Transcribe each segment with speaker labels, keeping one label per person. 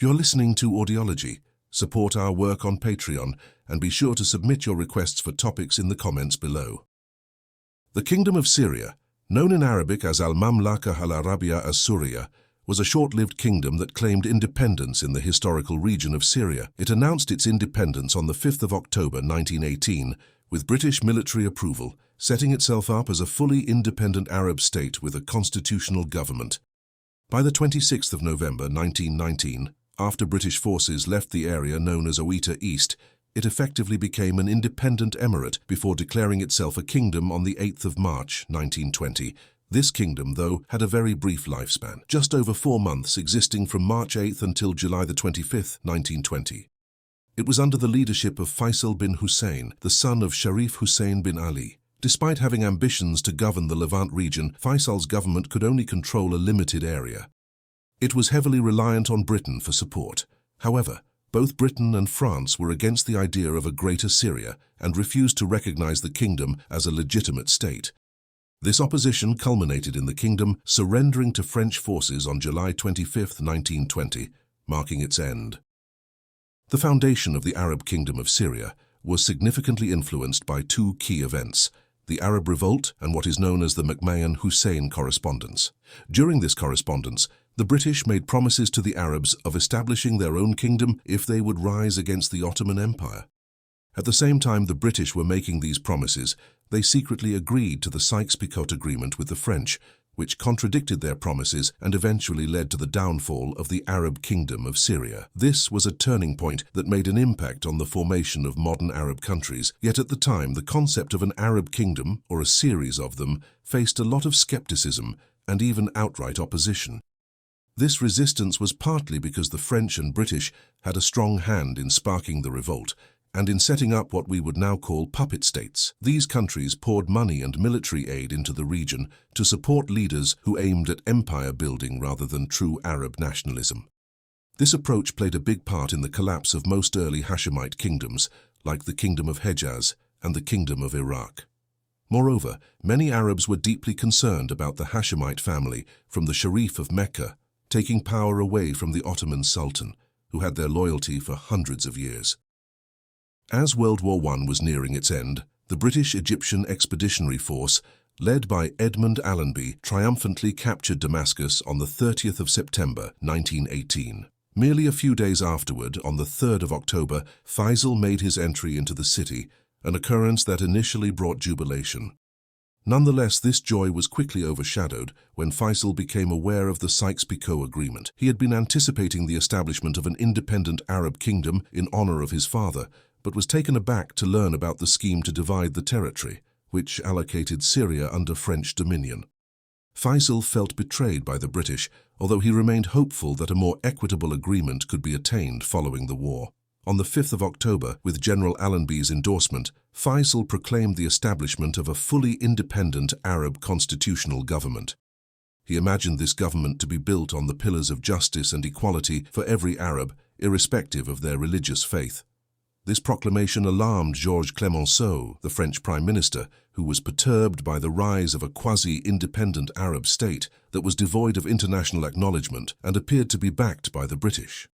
Speaker 1: You're listening to Audiology. Support our work on Patreon and be sure to submit your requests for topics in the comments below. The Kingdom of Syria, known in Arabic as Al-Mamlaka al-Arabia as-Surya, was a short-lived kingdom that claimed independence in the historical region of Syria. It announced its independence on the 5th of October 1918 with British military approval, setting itself up as a fully independent Arab state with a constitutional government. By the 26th of November 1919, after British forces left the area known as Owita East, it effectively became an independent emirate before declaring itself a kingdom on the 8th of March 1920. This kingdom, though, had a very brief lifespan, just over 4 months, existing from March 8th until July the 25th, 1920. It was under the leadership of Faisal bin Hussein, the son of Sharif Hussein bin Ali. Despite having ambitions to govern the Levant region, Faisal's government could only control a limited area. It was heavily reliant on Britain for support. However, both Britain and France were against the idea of a Greater Syria and refused to recognize the kingdom as a legitimate state. This opposition culminated in the kingdom surrendering to French forces on July 25, 1920, marking its end. The foundation of the Arab Kingdom of Syria was significantly influenced by two key events: the Arab Revolt and what is known as the McMahon-Hussein Correspondence. During this correspondence, the British made promises to the Arabs of establishing their own kingdom if they would rise against the Ottoman Empire. At the same time the British were making these promises, they secretly agreed to the Sykes-Picot Agreement with the French, which contradicted their promises and eventually led to the downfall of the Arab Kingdom of Syria. This was a turning point that made an impact on the formation of modern Arab countries, yet at the time the concept of an Arab kingdom, or a series of them, faced a lot of skepticism and even outright opposition. This resistance was partly because the French and British had a strong hand in sparking the revolt and in setting up what we would now call puppet states. These countries poured money and military aid into the region to support leaders who aimed at empire building rather than true Arab nationalism. This approach played a big part in the collapse of most early Hashemite kingdoms, like the Kingdom of Hejaz and the Kingdom of Iraq. Moreover, many Arabs were deeply concerned about the Hashemite family from the Sharif of Mecca, taking power away from the Ottoman Sultan, who had their loyalty for hundreds of years. As World War I was nearing its end, the British-Egyptian Expeditionary Force, led by Edmund Allenby, triumphantly captured Damascus on the 30th of September 1918. Merely a few days afterward, on the 3rd of October, Faisal made his entry into the city, an occurrence that initially brought jubilation. Nonetheless, this joy was quickly overshadowed when Faisal became aware of the Sykes-Picot Agreement. He had been anticipating the establishment of an independent Arab kingdom in honor of his father, but was taken aback to learn about the scheme to divide the territory, which allocated Syria under French dominion. Faisal felt betrayed by the British, although he remained hopeful that a more equitable agreement could be attained following the war. On the 5th of October, with General Allenby's endorsement, Faisal proclaimed the establishment of a fully independent Arab constitutional government. He imagined this government to be built on the pillars of justice and equality for every Arab, irrespective of their religious faith. This proclamation alarmed Georges Clemenceau, the French Prime Minister, who was perturbed by the rise of a quasi-independent Arab state that was devoid of international acknowledgement and appeared to be backed by the British.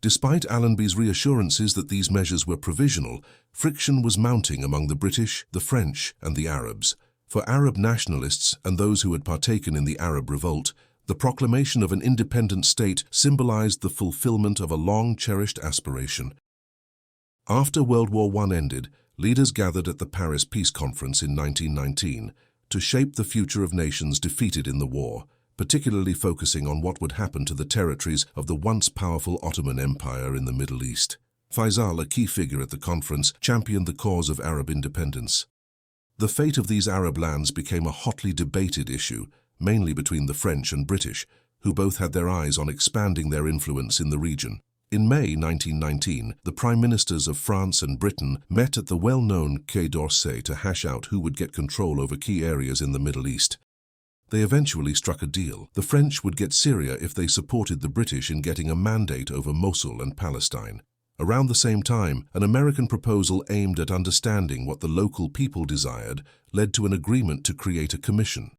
Speaker 1: Despite Allenby's reassurances that these measures were provisional, friction was mounting among the British, the French, and the Arabs. For Arab nationalists and those who had partaken in the Arab Revolt, the proclamation of an independent state symbolized the fulfillment of a long-cherished aspiration. After World War I ended, leaders gathered at the Paris Peace Conference in 1919 to shape the future of nations defeated in the war, particularly focusing on what would happen to the territories of the once powerful Ottoman Empire in the Middle East. Faisal, a key figure at the conference, championed the cause of Arab independence. The fate of these Arab lands became a hotly debated issue, mainly between the French and British, who both had their eyes on expanding their influence in the region. In May 1919, the Prime Ministers of France and Britain met at the well-known Quai d'Orsay to hash out who would get control over key areas in the Middle East. They eventually struck a deal. The French would get Syria if they supported the British in getting a mandate over Mosul and Palestine. Around the same time, an American proposal aimed at understanding what the local people desired led to an agreement to create a commission.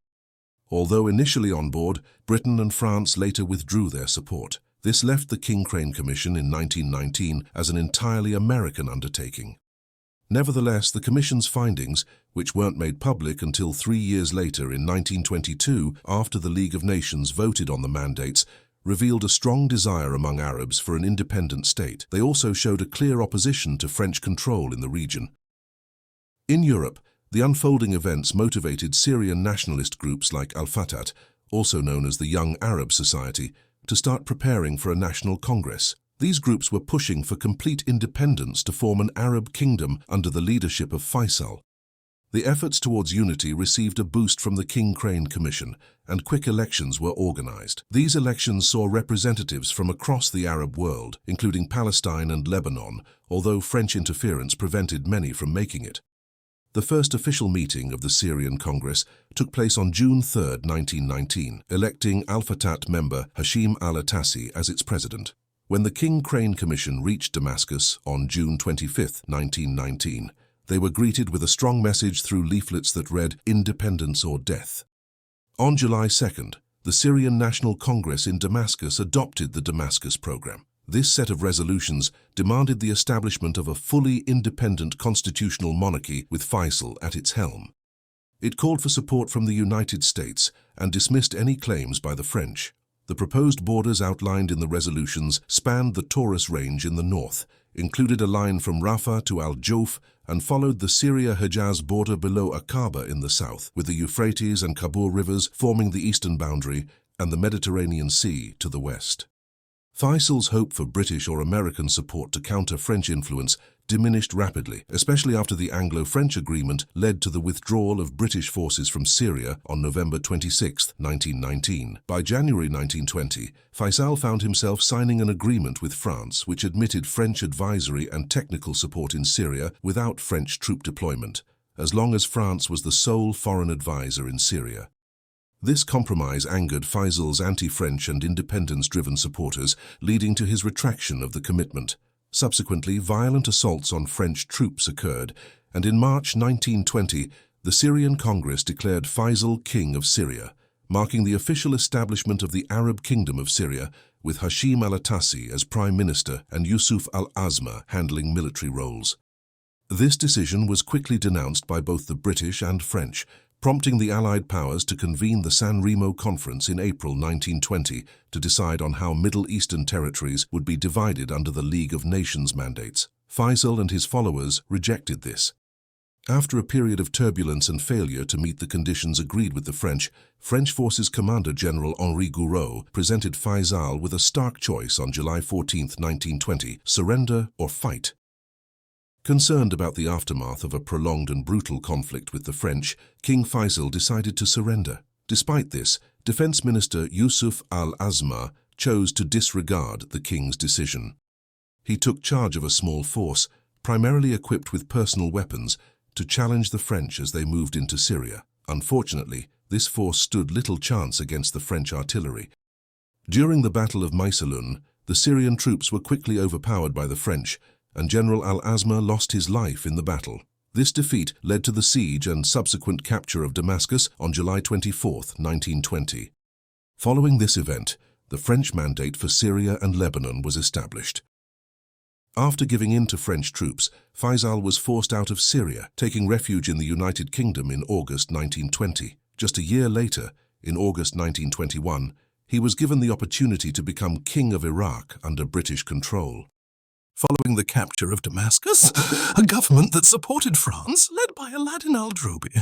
Speaker 1: Although initially on board, Britain and France later withdrew their support. This left the King Crane Commission in 1919 as an entirely American undertaking. Nevertheless, the Commission's findings, which weren't made public until 3 years later in 1922, after the League of Nations voted on the mandates, revealed a strong desire among Arabs for an independent state. They also showed a clear opposition to French control in the region. In Europe, the unfolding events motivated Syrian nationalist groups like Al-Fatah, also known as the Young Arab Society, to start preparing for a national congress. These groups were pushing for complete independence to form an Arab kingdom under the leadership of Faisal. The efforts towards unity received a boost from the King Crane Commission, and quick elections were organized. These elections saw representatives from across the Arab world, including Palestine and Lebanon, although French interference prevented many from making it. The first official meeting of the Syrian Congress took place on June 3, 1919, electing Al-Fatah member Hashim al-Atassi as its president. When the King Crane Commission reached Damascus on June 25, 1919, they were greeted with a strong message through leaflets that read, "Independence or Death." On July 2nd, the Syrian National Congress in Damascus adopted the Damascus Program. This set of resolutions demanded the establishment of a fully independent constitutional monarchy with Faisal at its helm. It called for support from the United States and dismissed any claims by the French. The proposed borders outlined in the resolutions spanned the Taurus Range in the north, included a line from Rafah to Al-Jouf, and followed the Syria-Hejaz border below Aqaba in the south, with the Euphrates and Kabul rivers forming the eastern boundary and the Mediterranean Sea to the west. Faisal's hope for British or American support to counter French influence diminished rapidly, especially after the Anglo-French agreement led to the withdrawal of British forces from Syria on November 26, 1919. By January 1920, Faisal found himself signing an agreement with France which admitted French advisory and technical support in Syria without French troop deployment, as long as France was the sole foreign advisor in Syria. This compromise angered Faisal's anti-French and independence-driven supporters, leading to his retraction of the commitment. Subsequently, violent assaults on French troops occurred, and in March 1920, the Syrian Congress declared Faisal King of Syria, marking the official establishment of the Arab Kingdom of Syria, with Hashim al-Atassi as Prime Minister and Yusuf al-Azma handling military roles. This decision was quickly denounced by both the British and French, prompting the Allied powers to convene the San Remo Conference in April 1920 to decide on how Middle Eastern territories would be divided under the League of Nations mandates. Faisal and his followers rejected this. After a period of turbulence and failure to meet the conditions agreed with the French, French Forces Commander General Henri Gouraud presented Faisal with a stark choice on July 14, 1920, surrender or fight. Concerned about the aftermath of a prolonged and brutal conflict with the French, King Faisal decided to surrender. Despite this, Defense Minister Yusuf al-Azma chose to disregard the king's decision. He took charge of a small force, primarily equipped with personal weapons, to challenge the French as they moved into Syria. Unfortunately, this force stood little chance against the French artillery. During the Battle of Maysalun, the Syrian troops were quickly overpowered by the French, and General al-Azma lost his life in the battle. This defeat led to the siege and subsequent capture of Damascus on July 24, 1920. Following this event, the French mandate for Syria and Lebanon was established. After giving in to French troops, Faisal was forced out of Syria, taking refuge in the United Kingdom in August 1920. Just a year later, in August 1921, he was given the opportunity to become King of Iraq under British control.
Speaker 2: Following the capture of Damascus, a government that supported France, led by Aladdin al-Drobi,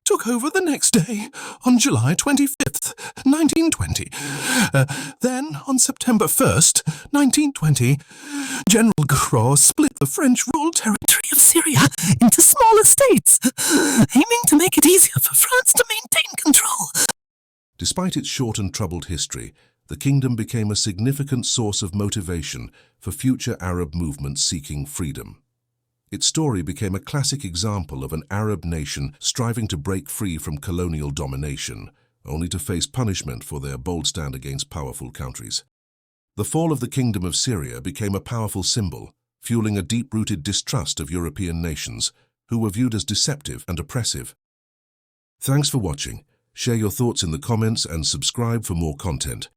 Speaker 2: took over the next day, on July 25th, 1920. Then, on September 1st, 1920, General Gouraud split the French-ruled territory of Syria into smaller states, aiming to make it easier for France to maintain control.
Speaker 1: Despite its short and troubled history, the kingdom became a significant source of motivation for future Arab movements seeking freedom. Its story became a classic example of an Arab nation striving to break free from colonial domination, only to face punishment for their bold stand against powerful countries. The fall of the Kingdom of Syria became a powerful symbol, fueling a deep-rooted distrust of European nations, who were viewed as deceptive and oppressive. Thanks for watching. Share your thoughts in the comments and subscribe for more content.